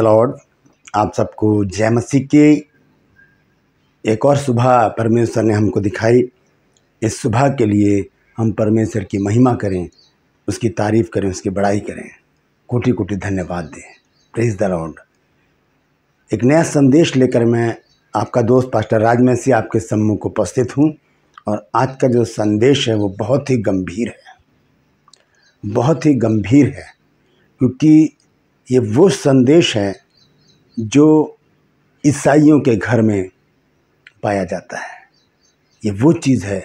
Lord. आप सबको जय मसीह की। एक और सुबह परमेश्वर ने हमको दिखाई। इस सुबह के लिए हम परमेश्वर की महिमा करें, उसकी तारीफ़ करें, उसकी बड़ाई करें, कोटि कोटि धन्यवाद दें। Praise the Lord. एक नया संदेश लेकर मैं आपका दोस्त पास्टर राज मसीह आपके सम्मुख उपस्थित हूँ। और आज का जो संदेश है वो बहुत ही गंभीर है, बहुत ही गंभीर है, क्योंकि ये वो संदेश है जो ईसाइयों के घर में पाया जाता है। ये वो चीज़ है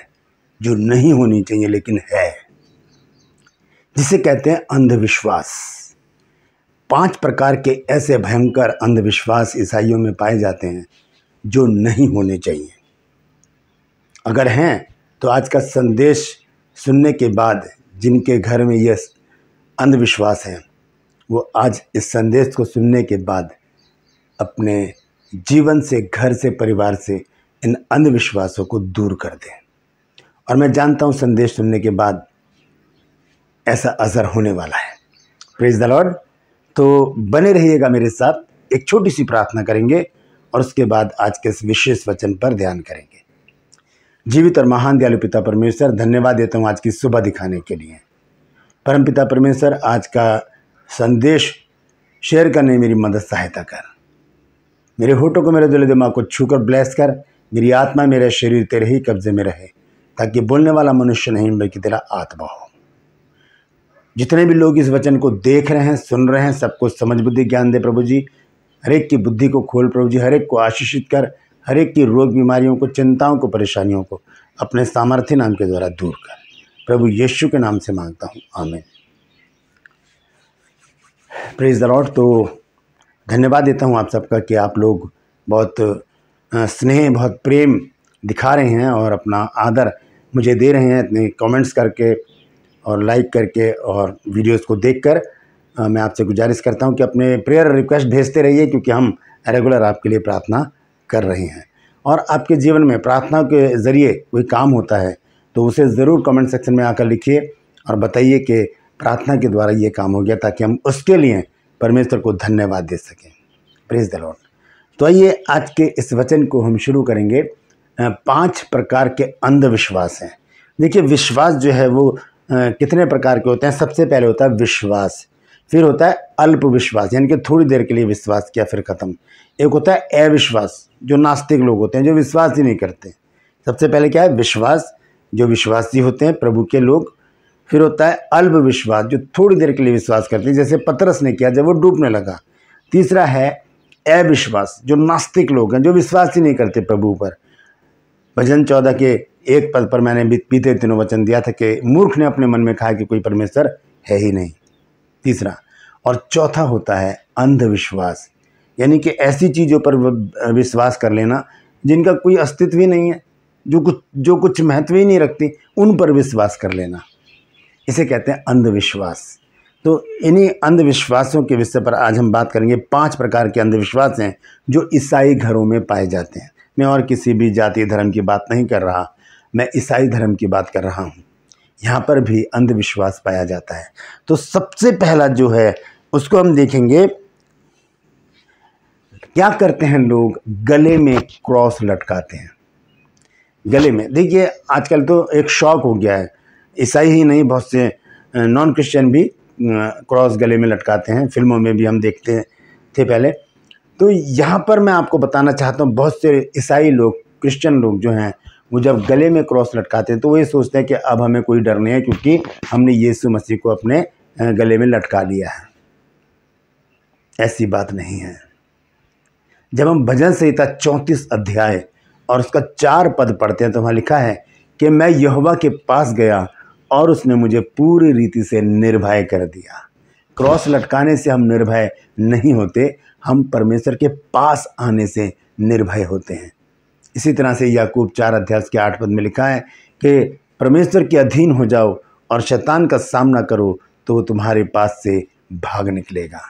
जो नहीं होनी चाहिए लेकिन है, जिसे कहते हैं अंधविश्वास। 5 प्रकार के ऐसे भयंकर अंधविश्वास ईसाइयों में पाए जाते हैं जो नहीं होने चाहिए। अगर हैं तो आज का संदेश सुनने के बाद जिनके घर में ये अंधविश्वास है वो आज इस संदेश को सुनने के बाद अपने जीवन से, घर से, परिवार से इन अंधविश्वासों को दूर कर दें। और मैं जानता हूँ संदेश सुनने के बाद ऐसा असर होने वाला है। Praise the Lord. तो बने रहिएगा मेरे साथ। एक छोटी सी प्रार्थना करेंगे और उसके बाद आज के इस विशेष वचन पर ध्यान करेंगे। जीवित और महान दयालु पिता परमेश्वर, धन्यवाद देता हूँ आज की सुबह दिखाने के लिए। परम पिता परमेश्वर, आज का संदेश शेयर करने में मेरी मदद सहायता कर। मेरे होठों को, मेरे दिल दिमाग को छूकर ब्लेस कर। मेरी आत्मा, मेरा शरीर तेरे ही कब्जे में रहे, ताकि बोलने वाला मनुष्य नहीं बल्कि तेरा आत्मा हो। जितने भी लोग इस वचन को देख रहे हैं, सुन रहे हैं, सबको समझ बुद्धि ज्ञान दे प्रभु जी। हर एक की बुद्धि को खोल प्रभु जी। हर एक को आशीषित कर। हर एक की रोग बीमारियों को, चिंताओं को, परेशानियों को अपने सामर्थ्य नाम के द्वारा दूर कर। प्रभु यीशु के नाम से मांगता हूँ, आमीन। Praise the Lord. तो धन्यवाद देता हूँ आप सबका कि आप लोग बहुत स्नेह, बहुत प्रेम दिखा रहे हैं और अपना आदर मुझे दे रहे हैं इतने कमेंट्स करके और लाइक करके और वीडियोस को देखकर। मैं आपसे गुजारिश करता हूँ कि अपने प्रेयर रिक्वेस्ट भेजते रहिए, क्योंकि हम रेगुलर आपके लिए प्रार्थना कर रहे हैं। और आपके जीवन में प्रार्थना के ज़रिए कोई काम होता है तो उसे ज़रूर कमेंट सेक्शन में आकर लिखिए और बताइए कि प्रार्थना के द्वारा ये काम हो गया, ताकि हम उसके लिए परमेश्वर को धन्यवाद दे सकें। Praise the Lord. तो आइए आज के इस वचन को हम शुरू करेंगे। 5 प्रकार के अंधविश्वास हैं। देखिए, विश्वास जो है वो कितने प्रकार के होते हैं। सबसे पहले होता है विश्वास, फिर होता है अल्प विश्वास, यानी कि थोड़ी देर के लिए विश्वास किया फिर ख़त्म। एक होता है अविश्वास, जो नास्तिक लोग होते हैं, जो विश्वास ही नहीं करते। सबसे पहले क्या है? विश्वास, जो विश्वासी होते हैं प्रभु के लोग। फिर होता है अल्प विश्वास, जो थोड़ी देर के लिए विश्वास करते हैं, जैसे पतरस ने किया जब वो डूबने लगा। तीसरा है अविश्वास, जो नास्तिक लोग हैं, जो विश्वास ही नहीं करते प्रभु पर। भजन 14 के 1 पद पर मैंने बीते दिनों वचन दिया था कि मूर्ख ने अपने मन में कहा कि कोई परमेश्वर है ही नहीं। तीसरा। और चौथा होता है अंधविश्वास, यानी कि ऐसी चीज़ों पर विश्वास कर लेना जिनका कोई अस्तित्व ही नहीं है, जो कुछ महत्व ही नहीं रखती, उन पर विश्वास कर लेना, इसे कहते हैं अंधविश्वास। तो इन्हीं अंधविश्वासों के विषय पर आज हम बात करेंगे। 5 प्रकार के अंधविश्वास हैं जो ईसाई घरों में पाए जाते हैं। मैं और किसी भी जाति धर्म की बात नहीं कर रहा, मैं ईसाई धर्म की बात कर रहा हूँ। यहाँ पर भी अंधविश्वास पाया जाता है। तो सबसे पहला जो है उसको हम देखेंगे। क्या करते हैं लोग? गले में क्रॉस लटकाते हैं। गले में, देखिए आजकल तो एक शौक हो गया है। ईसाई ही नहीं, बहुत से नॉन क्रिश्चियन भी क्रॉस गले में लटकाते हैं। फिल्मों में भी हम देखते थे पहले। तो यहाँ पर मैं आपको बताना चाहता हूँ, बहुत से ईसाई लोग, क्रिश्चियन लोग जो हैं, वो जब गले में क्रॉस लटकाते हैं तो वो ये सोचते हैं कि अब हमें कोई डर नहीं है, क्योंकि हमने यीशु मसीह को अपने गले में लटका लिया है। ऐसी बात नहीं है। जब हम भजन संहिता 34 अध्याय और उसका 4 पद पढ़ते हैं तो वहाँ लिखा है कि मैं यहोवा के पास गया और उसने मुझे पूरी रीति से निर्भय कर दिया। क्रॉस लटकाने से हम निर्भय नहीं होते, हम परमेश्वर के पास आने से निर्भय होते हैं। इसी तरह से याकूब 4 अध्याय के 8 पद में लिखा है कि परमेश्वर के अधीन हो जाओ और शैतान का सामना करो तो वो तुम्हारे पास से भाग निकलेगा।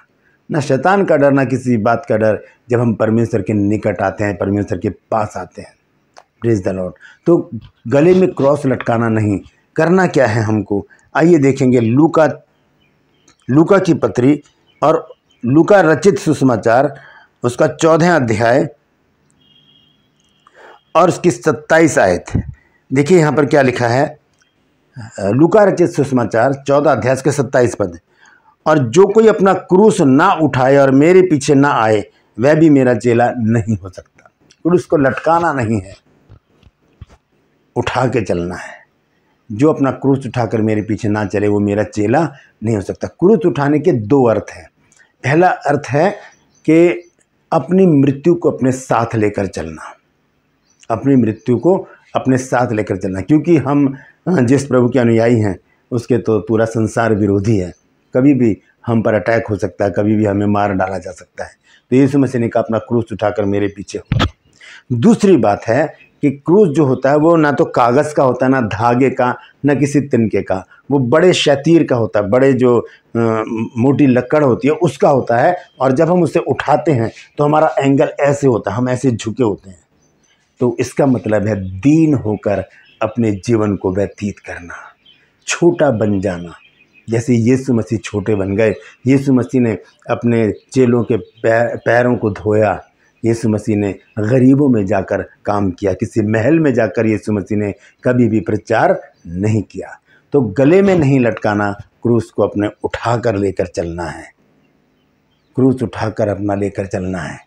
ना शैतान का डर, ना किसी बात का डर, जब हम परमेश्वर के निकट आते हैं, परमेश्वर के पास आते हैं। Praise the Lord. तो गले में क्रॉस लटकाना नहीं, करना क्या है हमको? आइए देखेंगे लूका की पत्री और लूका रचित सुसमाचार उसका 14 अध्याय और उसकी 27 आयत। देखिए यहाँ पर क्या लिखा है, लूका रचित सुसमाचार 14 अध्याय के 27 पद। और जो कोई अपना क्रूस ना उठाए और मेरे पीछे ना आए वह भी मेरा चेला नहीं हो सकता। क्रूस को लटकाना नहीं है, उठा के चलना है। जो अपना क्रूस उठाकर मेरे पीछे ना चले वो मेरा चेला नहीं हो सकता। क्रूस उठाने के दो अर्थ हैं। पहला अर्थ है कि अपनी मृत्यु को अपने साथ लेकर चलना, अपनी मृत्यु को अपने साथ लेकर चलना, क्योंकि हम जिस प्रभु के अनुयायी हैं उसके तो पूरा संसार विरोधी है। कभी भी हम पर अटैक हो सकता है, कभी भी हमें मार डाला जा सकता है। तो यीशु मसीह ने कहा अपना क्रूस उठाकर मेरे पीछे हो। दूसरी बात है कि क्रूस जो होता है वो ना तो कागज़ का होता है, ना धागे का, ना किसी तिनके का, वो बड़े शतीर का होता है, बड़े जो मोटी लकड़ होती है उसका होता है। और जब हम उसे उठाते हैं तो हमारा एंगल ऐसे होता है, हम ऐसे झुके होते हैं। तो इसका मतलब है दीन होकर अपने जीवन को व्यतीत करना, छोटा बन जाना। जैसे यीशु मसीह छोटे बन गए, यीशु मसीह ने अपने चेलों के पैरों को धोया, यीशु मसीह ने गरीबों में जाकर काम किया, किसी महल में जाकर यीशु मसीह ने कभी भी प्रचार नहीं किया। तो गले में नहीं लटकाना, क्रूस को अपने उठाकर लेकर चलना है, क्रूस उठाकर अपना लेकर चलना है,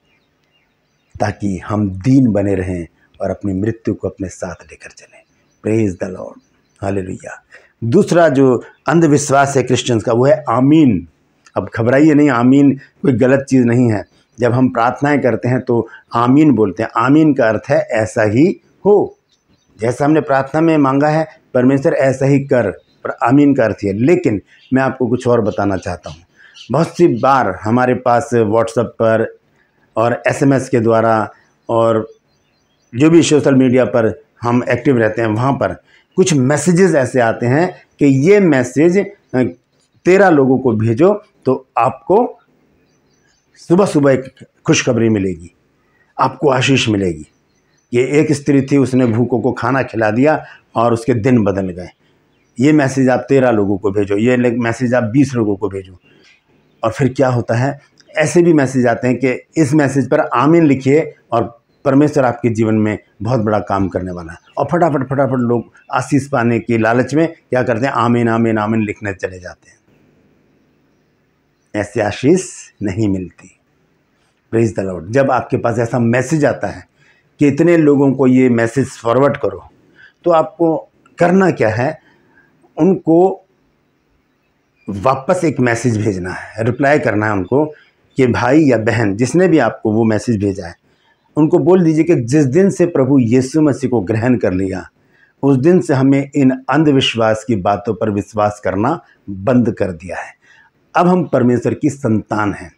ताकि हम दीन बने रहें और अपनी मृत्यु को अपने साथ लेकर चलें। Praise the Lord, hallelujah. दूसरा जो अंधविश्वास है क्रिश्चियंस का वो है आमीन। अब घबराइए नहीं, आमीन कोई गलत चीज़ नहीं है। जब हम प्रार्थनाएं करते हैं तो आमीन बोलते हैं। आमीन का अर्थ है ऐसा ही हो, जैसा हमने प्रार्थना में मांगा है परमेश्वर ऐसा ही कर, पर आमीन का अर्थ है। लेकिन मैं आपको कुछ और बताना चाहता हूँ। बहुत सी बार हमारे पास व्हाट्सएप पर और SMS के द्वारा और जो भी सोशल मीडिया पर हम एक्टिव रहते हैं वहाँ पर कुछ मैसेजेस ऐसे आते हैं कि ये मैसेज 13 लोगों को भेजो तो आपको सुबह सुबह एक खुशखबरी मिलेगी, आपको आशीष मिलेगी। ये एक स्त्री थी, उसने भूखों को खाना खिला दिया और उसके दिन बदल गए। ये मैसेज आप 13 लोगों को भेजो, ये मैसेज आप 20 लोगों को भेजो। और फिर क्या होता है, ऐसे भी मैसेज आते हैं कि इस मैसेज पर आमीन लिखिए और परमेश्वर आपके जीवन में बहुत बड़ा काम करने वाला है। और फटाफट लोग आशीष पाने की लालच में क्या करते हैं, आमीन आमीन आमीन लिखने चले जाते हैं। ऐसे आशीष नहीं मिलती। Praise the Lord. जब आपके पास ऐसा मैसेज आता है कि इतने लोगों को ये मैसेज फॉरवर्ड करो, तो आपको करना क्या है, उनको वापस एक मैसेज भेजना है, रिप्लाई करना है उनको कि भाई या बहन जिसने भी आपको वो मैसेज भेजा है उनको बोल दीजिए कि जिस दिन से प्रभु यीशु मसीह को ग्रहण कर लिया उस दिन से हमें इन अंधविश्वास की बातों पर विश्वास करना बंद कर दिया है। अब हम परमेश्वर की संतान हैं।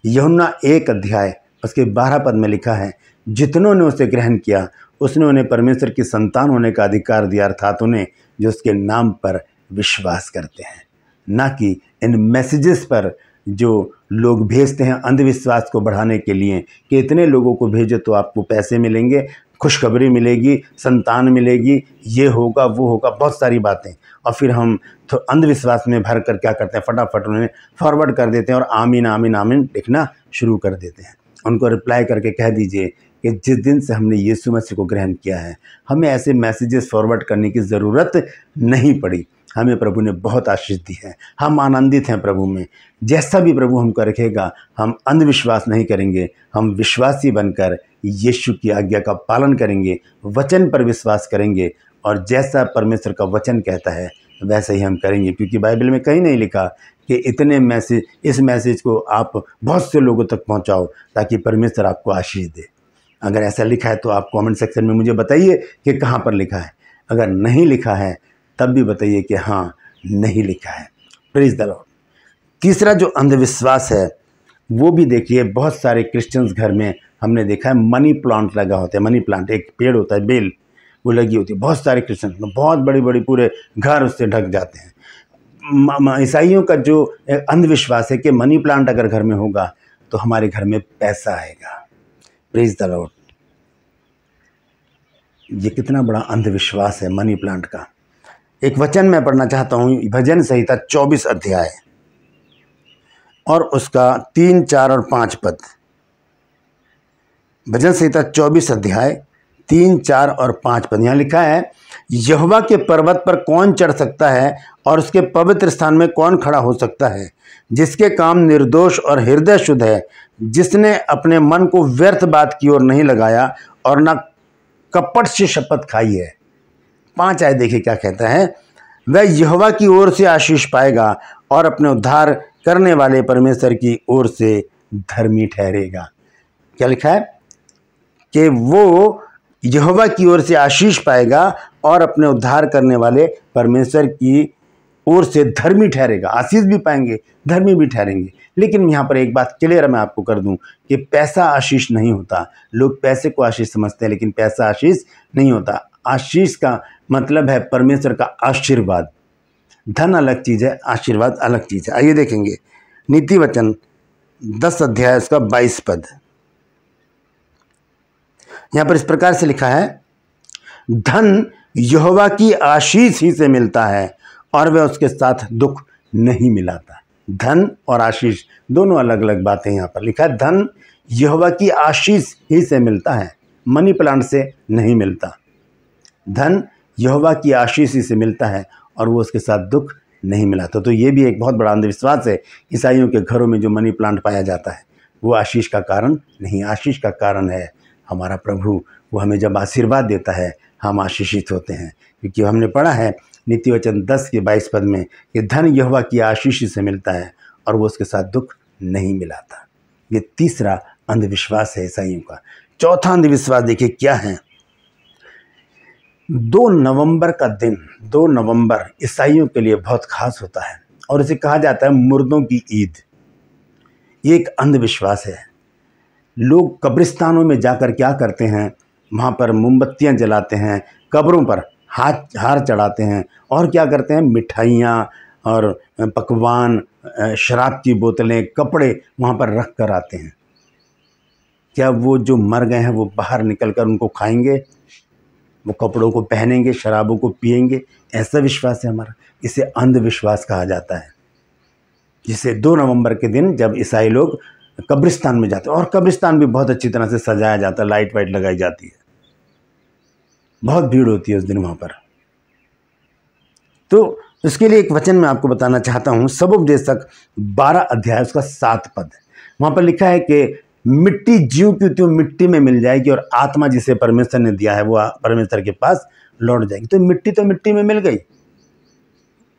यूहन्ना 1 अध्याय उसके 12 पद में लिखा है, जितनों ने उसे ग्रहण किया उसने उन्हें परमेश्वर की संतान होने का अधिकार दिया, अर्थात उन्हें जो उसके नाम पर विश्वास करते हैं। ना कि इन मैसेजेस पर जो लोग भेजते हैं अंधविश्वास को बढ़ाने के लिए कि इतने लोगों को भेजो तो आपको पैसे मिलेंगे, खुशखबरी मिलेगी, संतान मिलेगी, ये होगा वो होगा, बहुत सारी बातें। और फिर हम तो अंधविश्वास में भर कर क्या करते हैं, फटाफट उन्हें फॉरवर्ड कर देते हैं और आमीन आमीन आमीन लिखना शुरू कर देते हैं। उनको रिप्लाई करके कह दीजिए कि जिस दिन से हमने यीशु मसीह को ग्रहण किया है हमें ऐसे मैसेजेस फॉरवर्ड करने की ज़रूरत नहीं पड़ी। हमें प्रभु ने बहुत आशीष दी है, हम आनंदित हैं प्रभु में। जैसा भी प्रभु हमको रखेगा हम अंधविश्वास नहीं करेंगे, हम विश्वासी बनकर यीशु की आज्ञा का पालन करेंगे, वचन पर विश्वास करेंगे और जैसा परमेश्वर का वचन कहता है वैसा ही हम करेंगे। क्योंकि बाइबल में कहीं नहीं लिखा कि इतने मैसेज, इस मैसेज को आप बहुत से लोगों तक पहुंचाओ ताकि परमेश्वर आपको आशीष दे। अगर ऐसा लिखा है तो आप कमेंट सेक्शन में मुझे बताइए कि कहाँ पर लिखा है। अगर नहीं लिखा है तब भी बताइए कि हाँ नहीं लिखा है। Praise the Lord. तीसरा जो अंधविश्वास है वो भी देखिए, बहुत सारे क्रिश्चियंस घर में हमने देखा है मनी प्लांट लगा होता है। मनी प्लांट एक पेड़ होता है, बेल, वो लगी होती है। बहुत सारे क्रिश्चियंस में बहुत बड़ी बड़ी पूरे घर उससे ढक जाते हैं। ईसाइयों का जो अंधविश्वास है कि मनी प्लांट अगर घर में होगा तो हमारे घर में पैसा आएगा। Praise the Lord. ये कितना बड़ा अंधविश्वास है मनी प्लांट का। एक वचन मैं पढ़ना चाहता हूँ, भजन संहिता 24 अध्याय और उसका 3, 4 और 5 पद। भजन संहिता 24 अध्याय 3, 4 और 5 पद। यहाँ लिखा है, यहोवा के पर्वत पर कौन चढ़ सकता है और उसके पवित्र स्थान में कौन खड़ा हो सकता है? जिसके काम निर्दोष और हृदय शुद्ध है, जिसने अपने मन को व्यर्थ बात की ओर नहीं लगाया और न कपट से शपथ खाई है। 5 आयत देखिए क्या कहता है, वह यहोवा की ओर से आशीष पाएगा और अपने उद्धार करने वाले परमेश्वर की ओर से धर्मी ठहरेगा। क्या लिखा है कि वो यहोवा की ओर से आशीष पाएगा और अपने उद्धार करने वाले परमेश्वर की ओर से धर्मी ठहरेगा। आशीष भी पाएंगे, धर्मी भी ठहरेंगे। लेकिन यहाँ पर एक बात क्लियर मैं आपको कर दूं कि पैसा आशीष नहीं होता। लोग पैसे को आशीष समझते हैं, लेकिन पैसा आशीष नहीं होता। आशीष का मतलब है परमेश्वर का आशीर्वाद। धन अलग चीज़ है, आशीर्वाद अलग चीज़ है। आइए देखेंगे नीति वचन 10 अध्याय उसका 22 पद। यहाँ पर इस प्रकार से लिखा है, धन यहोवा की आशीष ही से मिलता है और वह उसके साथ दुख नहीं मिलाता। धन और आशीष दोनों अलग अलग बातें। यहाँ पर लिखा है, धन यहोवा की आशीष ही से मिलता है, मनी प्लांट से नहीं मिलता। धन यहोवा की आशीष ही से मिलता है और वो उसके साथ दुख नहीं मिलाता। तो ये भी एक बहुत बड़ा अंधविश्वास है। ईसाइयों के घरों में जो मनी प्लांट पाया जाता है वो आशीष का कारण नहीं, आशीष का कारण है हमारा प्रभु। वो हमें जब आशीर्वाद देता है हम आशीषित होते हैं, क्योंकि हमने पढ़ा है नीति वचन 10 के 22 पद में कि धन यहोवा की आशीष से मिलता है और वो उसके साथ दुख नहीं मिलाता। ये तीसरा अंधविश्वास है ईसाइयों का। चौथा अंधविश्वास देखिए क्या है। 2 नवंबर का दिन, 2 नवंबर ईसाइयों के लिए बहुत खास होता है और इसे कहा जाता है मुर्दों की ईद। ये एक अंधविश्वास है। लोग कब्रिस्तानों में जाकर क्या करते हैं, वहाँ पर मोमबत्तियाँ जलाते हैं, कब्रों पर हार चढ़ाते हैं और क्या करते हैं, मिठाइयाँ और पकवान, शराब की बोतलें, कपड़े वहाँ पर रख कर आते हैं। क्या वो जो मर गए हैं वो बाहर निकल कर उनको खाएंगे, वो कपड़ों को पहनेंगे, शराबों को पिएंगे? ऐसा विश्वास है हमारा। इसे अंधविश्वास कहा जाता है। जिसे 2 नवंबर के दिन जब ईसाई लोग कब्रिस्तान में जाते हैं, और कब्रिस्तान भी बहुत अच्छी तरह से सजाया जाता है, लाइट वाइट लगाई जाती है, बहुत भीड़ होती है उस दिन वहाँ पर। तो इसके लिए एक वचन मैं आपको बताना चाहता हूँ। सबोपदेशक 12 अध्याय उसका 7 पद। वहाँ पर लिखा है कि मिट्टी ज्यों की त्यों मिट्टी में मिल जाएगी और आत्मा जिसे परमेश्वर ने दिया है वो परमेश्वर के पास लौट जाएगी। तो मिट्टी में मिल गई,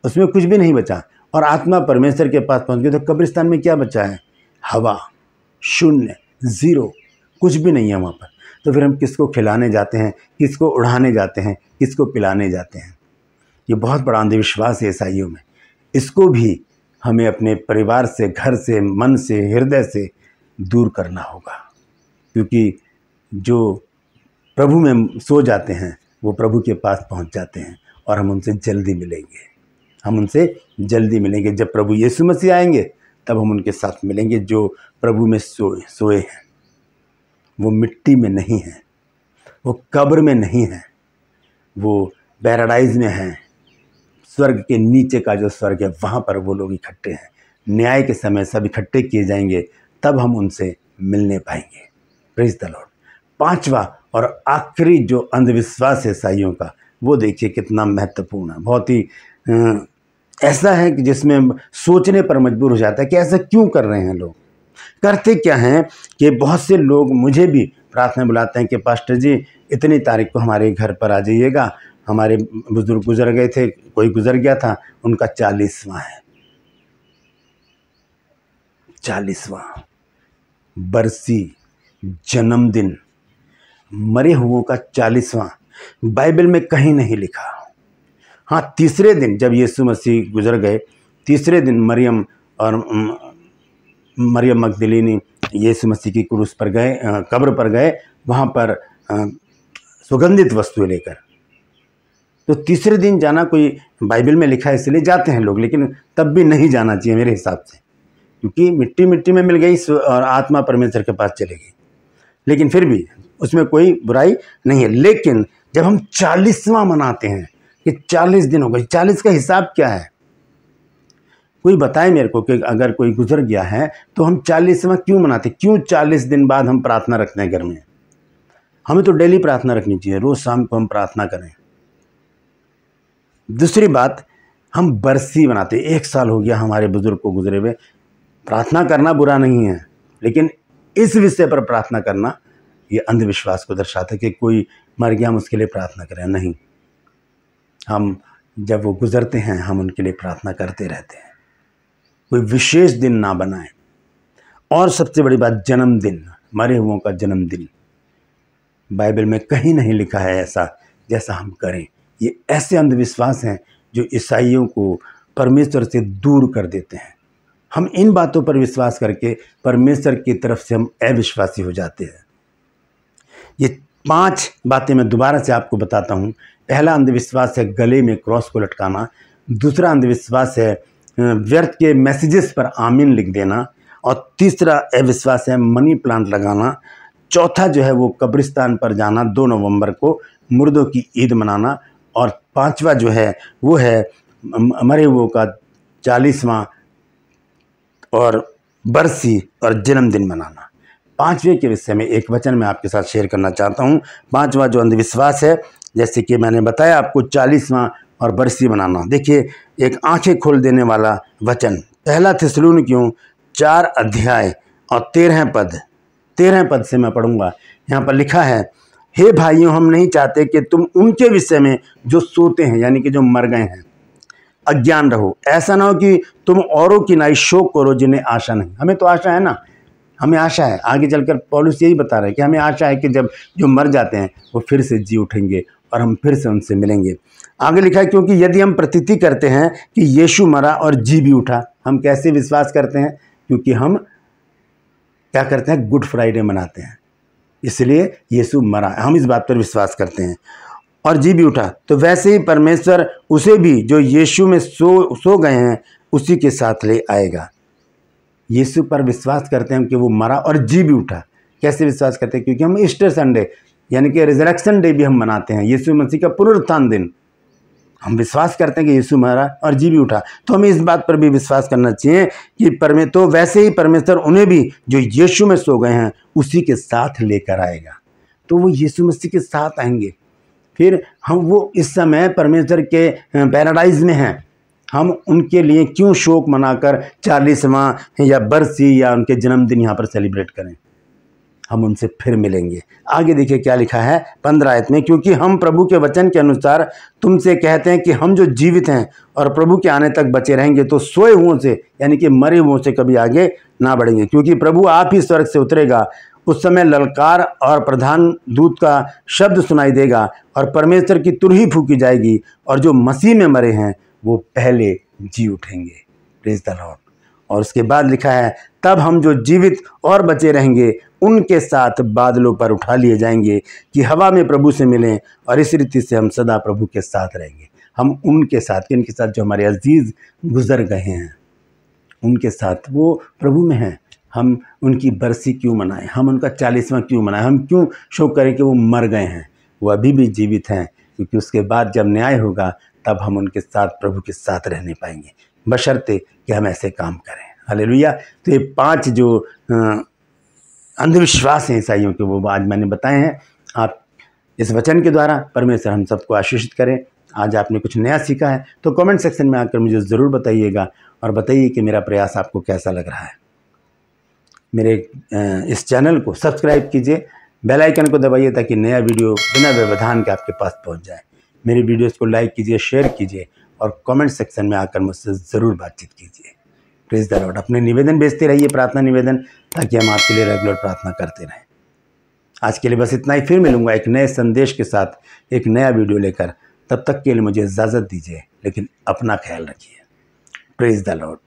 उसमें कुछ भी नहीं बचा, और आत्मा परमेश्वर के पास पहुँच गई। तो कब्रिस्तान में क्या बचा है? हवा, शून्य, ज़ीरो, कुछ भी नहीं है वहाँ पर। तो फिर हम किसको खिलाने जाते हैं, किसको उड़ाने जाते हैं, किसको पिलाने जाते हैं? ये बहुत बड़ा अंधविश्वास है ईसाइयों में। इसको भी हमें अपने परिवार से, घर से, मन से, हृदय से दूर करना होगा, क्योंकि जो प्रभु में सो जाते हैं वो प्रभु के पास पहुंच जाते हैं और हम उनसे जल्दी मिलेंगे। हम उनसे जल्दी मिलेंगे। जब प्रभु यीशु मसीह आएंगे तब हम उनके साथ मिलेंगे। जो प्रभु में सोए हैं वो मिट्टी में नहीं है, वो कब्र में नहीं है, वो पैराडाइज में हैं। स्वर्ग के नीचे का जो स्वर्ग है वहाँ पर वो लोग इकट्ठे हैं। न्याय के समय सब इकट्ठे किए जाएंगे, तब हम उनसे मिलने पाएंगे। Praise the lord. 5वां और आखिरी जो अंधविश्वास है ईसाइयों का, वो देखिए कितना महत्वपूर्ण है। बहुत ही ऐसा है कि जिसमें सोचने पर मजबूर हो जाता है कि ऐसा क्यों कर रहे हैं लोग। करते क्या हैं कि बहुत से लोग मुझे भी प्रार्थना बुलाते हैं कि पास्टर जी इतनी तारीख को हमारे घर पर आ जाइएगा, हमारे बुजुर्ग गुजर गए थे, कोई गुजर गया था, उनका 40वां है। 40वां बरसी, जन्मदिन, मरे हुओं का 40वां बाइबल में कहीं नहीं लिखा। हाँ, तीसरे दिन जब यीशु मसीह गुजर गए, तीसरे दिन मरियम मगदलीनी यीशु मसीह की क्रूस पर गए, कब्र पर गए, वहाँ पर सुगंधित वस्तुएं लेकर। तो तीसरे दिन जाना कोई बाइबल में लिखा है इसलिए जाते हैं लोग, लेकिन तब भी नहीं जाना चाहिए मेरे हिसाब से, क्योंकि मिट्टी में मिल गई और आत्मा परमेश्वर के पास चली गई। लेकिन फिर भी उसमें कोई बुराई नहीं है। लेकिन जब हम 40वां मनाते हैं कि 40 दिन हो गए, 40 का हिसाब क्या है? कोई बताए मेरे को कि अगर कोई गुजर गया है तो हम 40वां क्यों मनाते, क्यों 40 दिन बाद हम प्रार्थना रखते हैं घर में। हमें तो डेली प्रार्थना रखनी चाहिए, रोज़ शाम को हम प्रार्थना करें। दूसरी बात, हम बरसी मनाते, 1 साल हो गया हमारे बुजुर्ग को गुजरे हुए। प्रार्थना करना बुरा नहीं है, लेकिन इस विषय पर प्रार्थना करना ये अंधविश्वास को दर्शाता है कि कोई मर गया हम उसके लिए प्रार्थना करें। नहीं, हम जब वो गुजरते हैं हम उनके लिए प्रार्थना करते रहते हैं। कोई विशेष दिन ना बनाएं। और सबसे बड़ी बात, जन्मदिन, मरे हुओं का जन्मदिन, बाइबल में कहीं नहीं लिखा है ऐसा जैसा हम करें। ये ऐसे अंधविश्वास हैं जो ईसाइयों को परमेश्वर से दूर कर देते हैं। हम इन बातों पर विश्वास करके परमेश्वर की तरफ से हम अविश्वासी हो जाते हैं। ये 5 बातें मैं दोबारा से आपको बताता हूँ। पहला अंधविश्वास है गले में क्रॉस को लटकाना। दूसरा अंधविश्वास है व्यर्थ के मैसेजेस पर आमीन लिख देना। और तीसरा अविश्वास है मनी प्लांट लगाना। चौथा जो है वो कब्रिस्तान पर जाना 2 नवंबर को, मुर्दों की ईद मनाना। और 5वां जो है वो है मरे हुओं का 40वां और बरसी और जन्मदिन मनाना। 5वें के विषय में एक वचन मैं आपके साथ शेयर करना चाहता हूँ। 5वां जो अंधविश्वास है, जैसे कि मैंने बताया आपको, 40वां और बरसी मनाना। देखिए, एक आंखें खोल देने वाला वचन, पहला थिस्सलुनीकियों 4 अध्याय और 13 पद से मैं पढ़ूंगा। यहाँ पर लिखा है, हे भाइयों, हम नहीं चाहते कि तुम उनके विषय में जो सोते हैं, यानी कि जो मर गए हैं, अज्ञान रहो। ऐसा ना हो कि तुम औरों की नाई शोक करो जिन्हें आशा नहीं। हमें तो आशा है ना, हमें आशा है। आगे चलकर पौलुस यही बता रहे हैं कि हमें आशा है कि जब जो मर जाते हैं वो फिर से जी उठेंगे और हम फिर से उनसे मिलेंगे। आगे लिखा है, क्योंकि यदि हम प्रतीति करते हैं कि यीशु मरा और जी भी उठा। हम कैसे विश्वास करते हैं? क्योंकि हम क्या करते हैं, गुड फ्राइडे मनाते हैं, इसलिए यीशु मरा, हम इस बात पर विश्वास करते हैं और जी भी उठा। तो वैसे ही परमेश्वर उसे भी जो यीशु में सो गए हैं उसी के साथ ले आएगा। यीशु पर विश्वास करते हैं कि वो मरा और जी भी उठा। कैसे विश्वास करते हैं? क्योंकि हम ईस्टर संडे यानी कि रिजरेक्शन डे भी हम मनाते हैं, यीशु मसीह का पुनरुत्थान दिन। हम विश्वास करते हैं कि यीशु मरा और जी भी उठा, तो हमें इस बात पर भी विश्वास करना चाहिए कि तो वैसे ही परमेश्वर उन्हें भी जो यीशु में सो गए हैं उसी के साथ लेकर आएगा। तो वो यीशु मसीह के साथ आएंगे। फिर हम वो इस समय परमेश्वर के पैराडाइज में हैं, हम उनके लिए क्यों शोक मनाकर 40वां या बरसी या उनके जन्मदिन यहाँ पर सेलिब्रेट करें? हम उनसे फिर मिलेंगे। आगे देखिए क्या लिखा है 15 आयत में, क्योंकि हम प्रभु के वचन के अनुसार तुमसे कहते हैं कि हम जो जीवित हैं और प्रभु के आने तक बचे रहेंगे तो सोए हुओं से यानी कि मरे हुओं से कभी आगे ना बढ़ेंगे। क्योंकि प्रभु आप ही स्वर्ग से उतरेगा, उस समय ललकार और प्रधान दूत का शब्द सुनाई देगा और परमेश्वर की तुरही फूकी जाएगी और जो मसीह में मरे हैं वो पहले जी उठेंगे। Praise the Lord. और उसके बाद लिखा है, तब हम जो जीवित और बचे रहेंगे उनके साथ बादलों पर उठा लिए जाएंगे कि हवा में प्रभु से मिलें और इस रीति से हम सदा प्रभु के साथ रहेंगे। हम उनके साथ, किनके साथ? जो हमारे अजीज गुजर गए हैं उनके साथ, वो प्रभु में हैं। हम उनकी बरसी क्यों मनाएं? हम उनका 40वां क्यों मनाएं? हम क्यों शोक करें कि वो मर गए हैं? वो अभी भी जीवित हैं, क्योंकि उसके बाद जब न्याय होगा तब हम उनके साथ प्रभु के साथ रहने पाएंगे, बशर्ते कि हम ऐसे काम करें। हालेलुया। तो ये 5 जो अंधविश्वास हैं ईसाइयों के, वो आज मैंने बताए हैं। आप इस वचन के द्वारा परमेश्वर हम सबको आशीषित करें। आज आपने कुछ नया सीखा है तो कमेंट सेक्शन में आकर मुझे ज़रूर बताइएगा और बताइए कि मेरा प्रयास आपको कैसा लग रहा है। मेरे इस चैनल को सब्सक्राइब कीजिए, बेल आइकन को दबाइए ताकि नया वीडियो बिना व्यवधान के आपके पास पहुंच जाए। मेरी वीडियोस को लाइक कीजिए, शेयर कीजिए और कमेंट सेक्शन में आकर मुझसे ज़रूर बातचीत कीजिए। Praise the Lord. अपने निवेदन भेजते रहिए, प्रार्थना निवेदन, ताकि हम आपके लिए रेगुलर प्रार्थना करते रहें। आज के लिए बस इतना ही। फिर मिलूंगा एक नए संदेश के साथ, एक नया वीडियो लेकर। तब तक के लिए मुझे इजाज़त दीजिए, लेकिन अपना ख्याल रखिए। Praise the Lord.